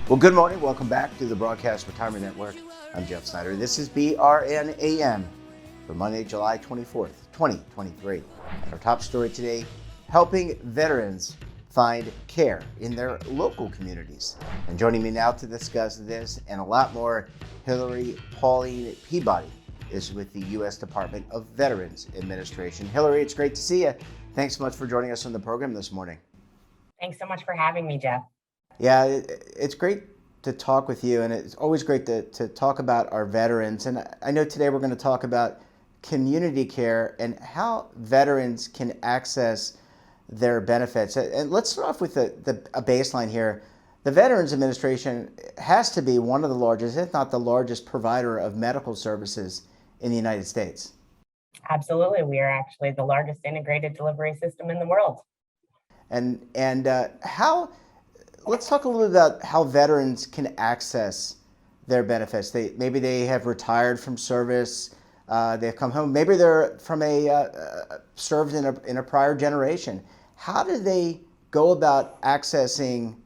Well, good morning. Welcome back to the Broadcast Retirement Network. I'm Jeff Snyder. This is BRNAM for Monday, July 24th, 2023. Our top story today, helping veterans find care in their local communities. And joining me now to discuss this and a lot more, Pauline Peabody is with the U.S. Department of Veterans Administration. Hillary, it's great to see you. Thanks so much for joining us on the program this morning. Thanks so much for having me, Jeff. Yeah, it's great to talk with you, and it's always great to talk about our veterans. And I know today we're going to talk about community care and how veterans can access their benefits. And let's start off with a baseline here. The Veterans Administration has to be one of the largest, if not the largest, provider of medical services in the United States. Absolutely. We are actually the largest integrated delivery system in the world. And how... Let's talk a little bit about how veterans can access their benefits. Maybe they have retired from service, they've come home. Maybe they're from served in a prior generation. How do they go about accessing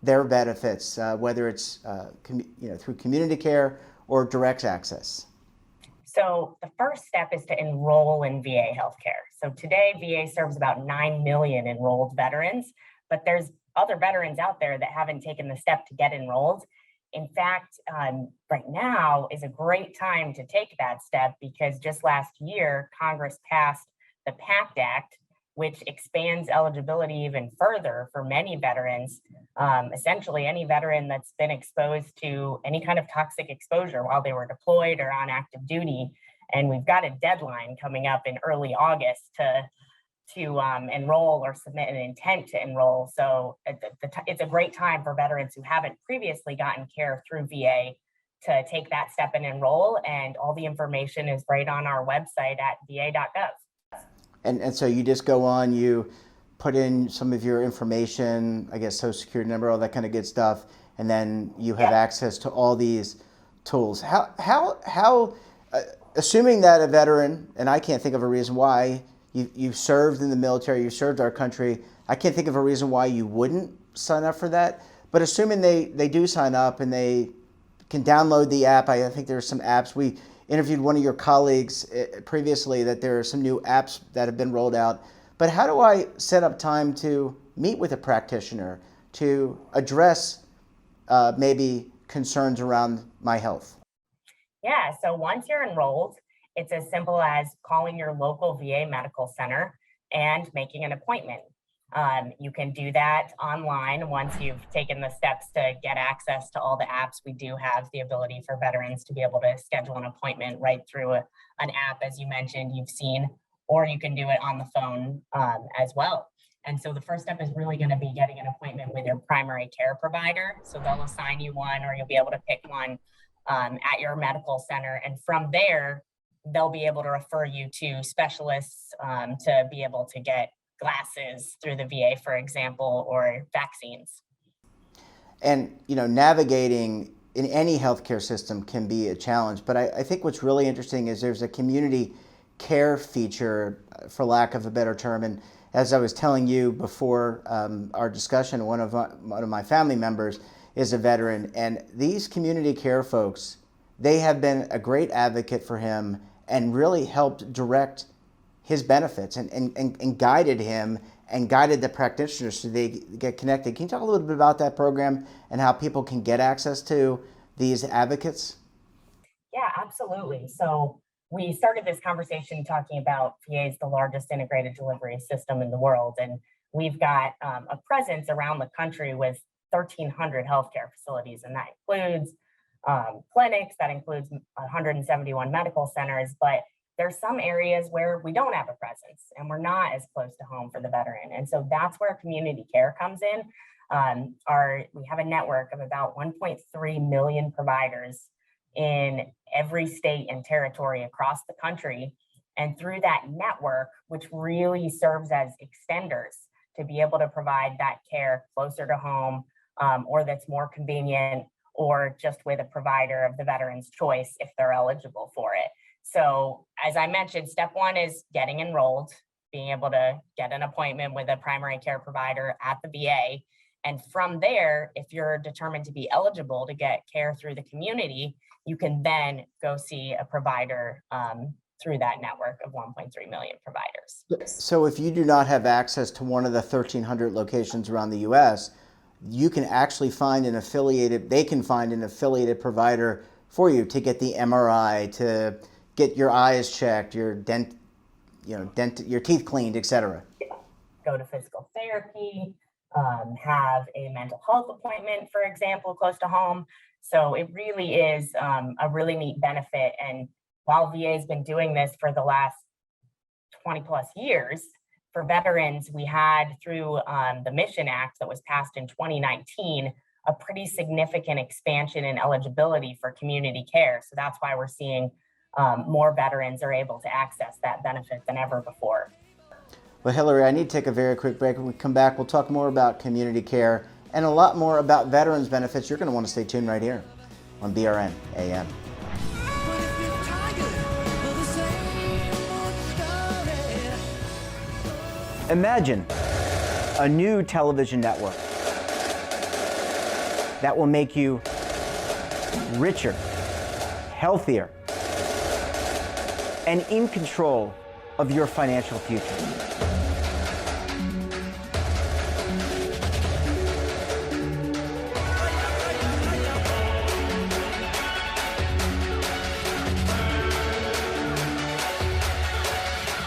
their benefits, whether it's through community care or direct access? So the first step is to enroll in VA healthcare. So today, VA serves about 9 million enrolled veterans, but there's other veterans out there that haven't taken the step to get enrolled. In fact, right now is a great time to take that step because just last year, Congress passed the PACT Act, which expands eligibility even further for many veterans, essentially any veteran that's been exposed to any kind of toxic exposure while they were deployed or on active duty. And we've got a deadline coming up in early August to enroll or submit an intent to enroll. So it's a great time for veterans who haven't previously gotten care through VA to take that step and enroll. And all the information is right on our website at va.gov. And so you just go on, you put in some of your information, I guess social security number, all that kind of good stuff, and then you have access to all these tools. How assuming that a veteran, and I can't think of a reason why, you've served in the military, you've served our country. I can't think of a reason why you wouldn't sign up for that. But assuming they do sign up and they can download the app, I think there are some apps. We interviewed one of your colleagues previously that there are some new apps that have been rolled out. But how do I set up time to meet with a practitioner to address maybe concerns around my health? Yeah, so once you're enrolled, it's as simple as calling your local VA medical center and making an appointment. You can do that online once you've taken the steps to get access to all the apps. We do have the ability for veterans to be able to schedule an appointment right through an app, as you mentioned, you've seen, or you can do it on the phone as well. And so the first step is really going to be getting an appointment with your primary care provider. So they'll assign you one, or you'll be able to pick one at your medical center. And from there, they'll be able to refer you to specialists to be able to get glasses through the VA, for example, or vaccines. And, navigating in any healthcare system can be a challenge. But I think what's really interesting is there's a community care feature, for lack of a better term. And as I was telling you before our discussion, one of my family members is a veteran. And these community care folks, they have been a great advocate for him and really helped direct his benefits and guided him and guided the practitioners so they get connected. Can you talk a little bit about that program and how people can get access to these advocates? Yeah, absolutely. So we started this conversation talking about VA is the largest integrated delivery system in the world. And we've got a presence around the country with 1,300 healthcare facilities. And that includes clinics, that includes 171 medical centers, but there's some areas where we don't have a presence and we're not as close to home for the veteran. And so that's where community care comes in. We have a network of about 1.3 million providers in every state and territory across the country. And through that network, which really serves as extenders, to be able to provide that care closer to home, or that's more convenient, or just with a provider of the veteran's choice if they're eligible for it. So as I mentioned, step one is getting enrolled, being able to get an appointment with a primary care provider at the VA. And from there, if you're determined to be eligible to get care through the community, you can then go see a provider through that network of 1.3 million providers. So if you do not have access to one of the 1,300 locations around the U.S., you can actually find an affiliated, they can find an affiliated provider for you to get the MRI, to get your eyes checked, your your teeth cleaned, etc. Go to physical therapy, have a mental health appointment, for example, close to home. So it really is a really neat benefit. And while VA has been doing this for the last 20 plus years, for veterans, we had through the Mission Act that was passed in 2019, a pretty significant expansion in eligibility for community care. So that's why we're seeing more veterans are able to access that benefit than ever before. Well, Hillary, I need to take a very quick break. When we come back, we'll talk more about community care and a lot more about veterans benefits. You're going to want to stay tuned right here on BRN AM. Imagine a new television network that will make you richer, healthier, and in control of your financial future.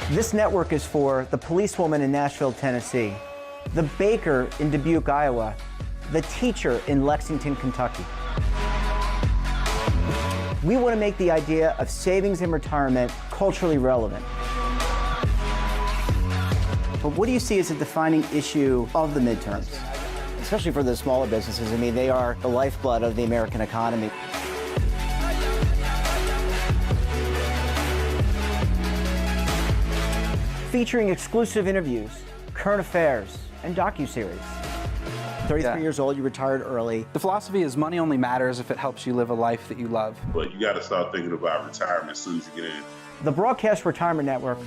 This network is for the policewoman in Nashville, Tennessee, the baker in Dubuque, Iowa, the teacher in Lexington, Kentucky. We want to make the idea of savings and retirement culturally relevant. But what do you see as a defining issue of the midterms, especially for the smaller businesses? I mean, they are the lifeblood of the American economy. Featuring exclusive interviews, current affairs, and docuseries. 33 years old, you retired early. The philosophy is money only matters if it helps you live a life that you love. But you got to start thinking about retirement as soon as you get in. The Broadcast Retirement Network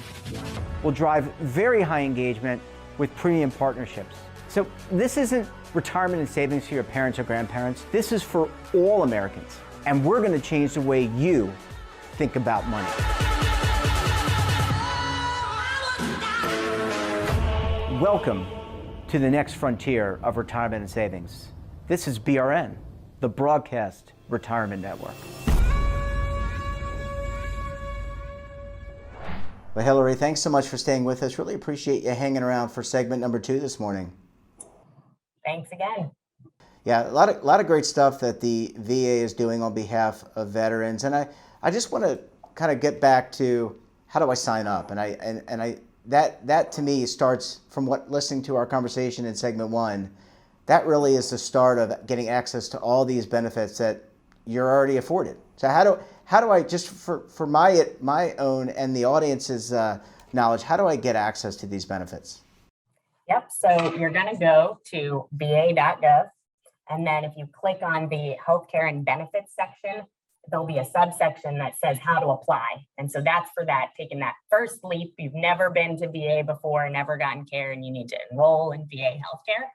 will drive very high engagement with premium partnerships. So this isn't retirement and savings for your parents or grandparents. This is for all Americans. And we're going to change the way you think about money. Welcome to the next frontier of retirement and savings. This is BRN, the Broadcast Retirement Network. Well, Hillary, thanks so much for staying with us. Really appreciate you hanging around for segment number 2 this morning. Thanks again. Yeah, a lot of great stuff that the VA is doing on behalf of veterans. And I just want to kind of get back to how do I sign up? That to me starts from listening to our conversation in segment 1. That really is the start of getting access to all these benefits that you're already afforded. So how do I, just for my own and the audience's knowledge, how do I get access to these benefits? Yep, so you're going to go to va.gov, and then if you click on the healthcare and benefits section, there'll be a subsection that says how to apply. And so that's for that, taking that first leap. You've never been to VA before, never gotten care, and you need to enroll in VA healthcare.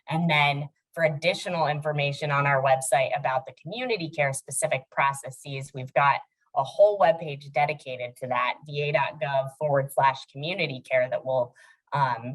And then for additional information on our website about the community care specific processes, we've got a whole webpage dedicated to that, va.gov/community care, that will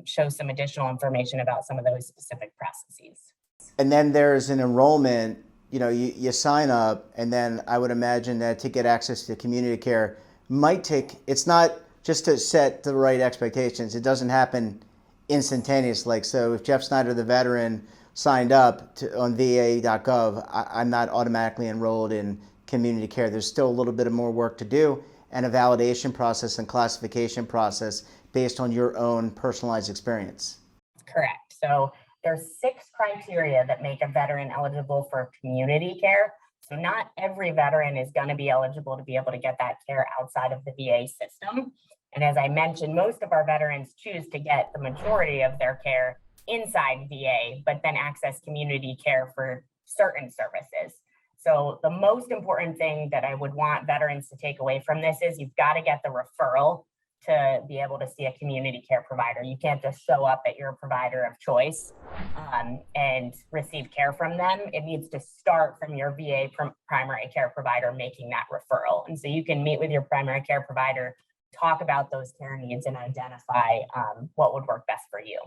show some additional information about some of those specific processes. And then there's an enrollment. You sign up, and then I would imagine that to get access to community care might take, it's not just to set the right expectations. It doesn't happen instantaneously. So if Jeff Snyder, the veteran, signed up on va.gov, I'm not automatically enrolled in community care. There's still a little bit of more work to do, and a validation process and classification process based on your own personalized experience. Correct. So there's 6 criteria that make a veteran eligible for community care. So not every veteran is going to be eligible to be able to get that care outside of the VA system. And as I mentioned, most of our veterans choose to get the majority of their care inside VA, but then access community care for certain services. So the most important thing that I would want veterans to take away from this is you've got to get the referral to be able to see a community care provider. You can't just show up at your provider of choice and receive care from them. It needs to start from your VA primary care provider making that referral. And so you can meet with your primary care provider, talk about those care needs, and identify what would work best for you.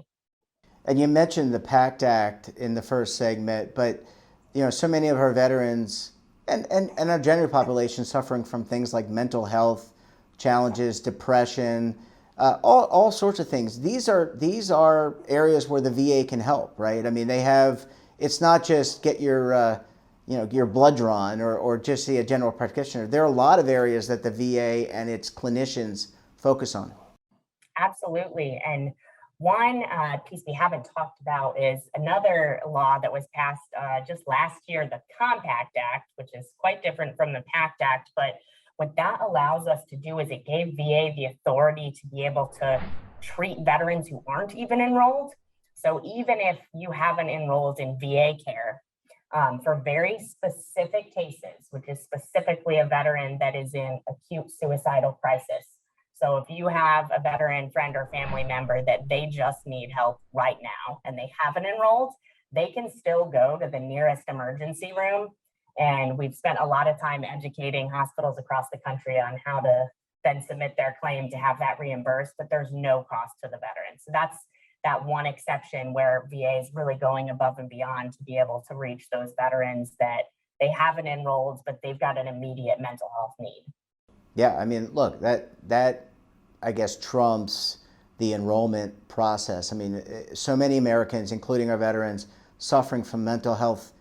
And you mentioned the PACT Act in the first segment, but so many of our veterans and our general population suffering from things like mental health challenges, depression, all sorts of things. These are areas where the VA can help, right? I mean, it's not just get your blood drawn or just see a general practitioner. There are a lot of areas that the VA and its clinicians focus on. Absolutely. And one piece we haven't talked about is another law that was passed just last year, the Compact Act, which is quite different from the PACT Act. But what that allows us to do is it gave VA the authority to be able to treat veterans who aren't even enrolled. So even if you haven't enrolled in VA care, for very specific cases, which is specifically a veteran that is in acute suicidal crisis. So if you have a veteran friend or family member that they just need help right now and they haven't enrolled, they can still go to the nearest emergency room. And we've spent a lot of time educating hospitals across the country on how to then submit their claim to have that reimbursed, but there's no cost to the veteran. So that's that one exception where VA is really going above and beyond to be able to reach those veterans that they haven't enrolled, but they've got an immediate mental health need. Yeah, I mean, look, that I guess trumps the enrollment process. I mean, so many Americans, including our veterans, suffering from mental health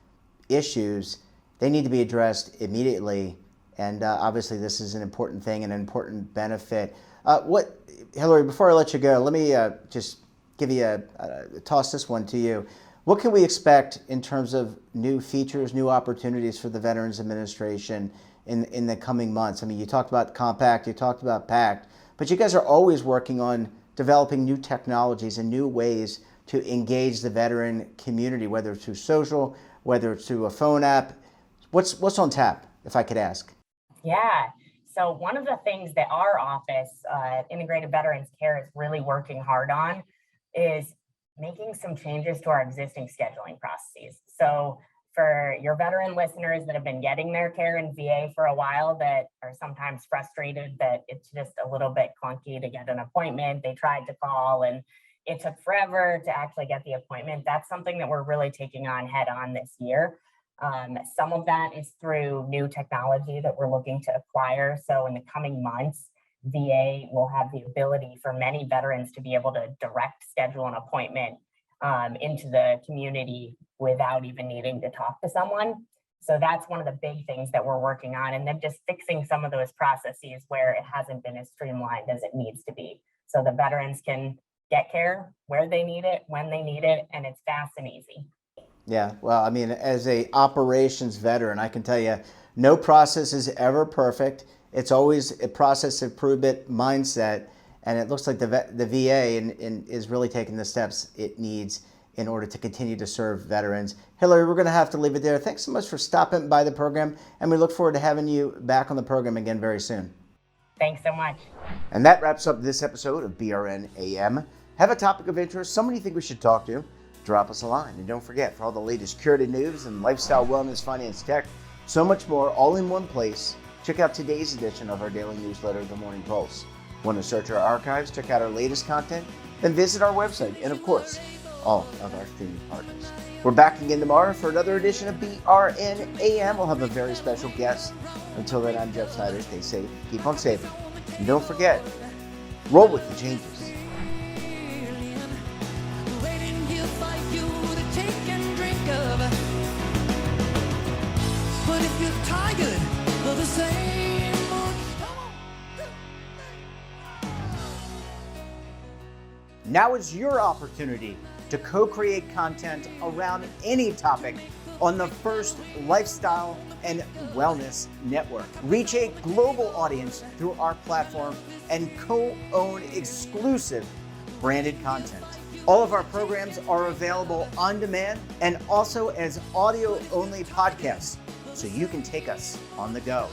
issues, they need to be addressed immediately. And obviously, this is an important thing and an important benefit. Hillary, before I let you go, let me just give you toss this one to you. What can we expect in terms of new features, new opportunities for the Veterans Administration in the coming months? I mean, you talked about Compact, you talked about PACT, but you guys are always working on developing new technologies and new ways to engage the veteran community, whether it's through social, whether it's through a phone app. What's on tap, if I could ask? Yeah. So one of the things that our office, Integrated Veterans Care, is really working hard on is making some changes to our existing scheduling processes. So for your veteran listeners that have been getting their care in VA for a while that are sometimes frustrated that it's just a little bit clunky to get an appointment, they tried to call and it took forever to actually get the appointment. That's something that we're really taking on head on this year. Some of that is through new technology that we're looking to acquire. So in the coming months, VA will have the ability for many veterans to be able to direct schedule an appointment into the community without even needing to talk to someone. So that's one of the big things that we're working on. And then just fixing some of those processes where it hasn't been as streamlined as it needs to be. So the veterans can get care where they need it, when they need it, and it's fast and easy. Yeah, well, I mean, as a operations veteran, I can tell you, no process is ever perfect. It's always a process improvement mindset, and it looks like the VA is really taking the steps it needs in order to continue to serve veterans. Hillary, we're going to have to leave it there. Thanks so much for stopping by the program, and we look forward to having you back on the program again very soon. Thanks so much. And that wraps up this episode of BRN AM. Have a topic of interest, somebody you think we should talk to? Drop us a line. And don't forget, for all the latest curated news and lifestyle, wellness, finance, tech, so much more, all in one place, check out today's edition of our daily newsletter, The Morning Pulse. Want to search our archives, check out our latest content, then visit our website, and of course, all of our streaming partners. We're back again tomorrow for another edition of BRN AM. We'll have a very special guest. Until then, I'm Jeff Snyder. Stay safe, keep on saving, and don't forget, roll with the changes. Now is your opportunity to co-create content around any topic on the First Lifestyle and Wellness Network. Reach a global audience through our platform and co-own exclusive branded content. All of our programs are available on demand and also as audio-only podcasts, so you can take us on the go.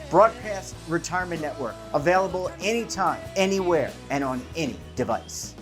Broadcast Retirement Network, available anytime, anywhere, and on any device.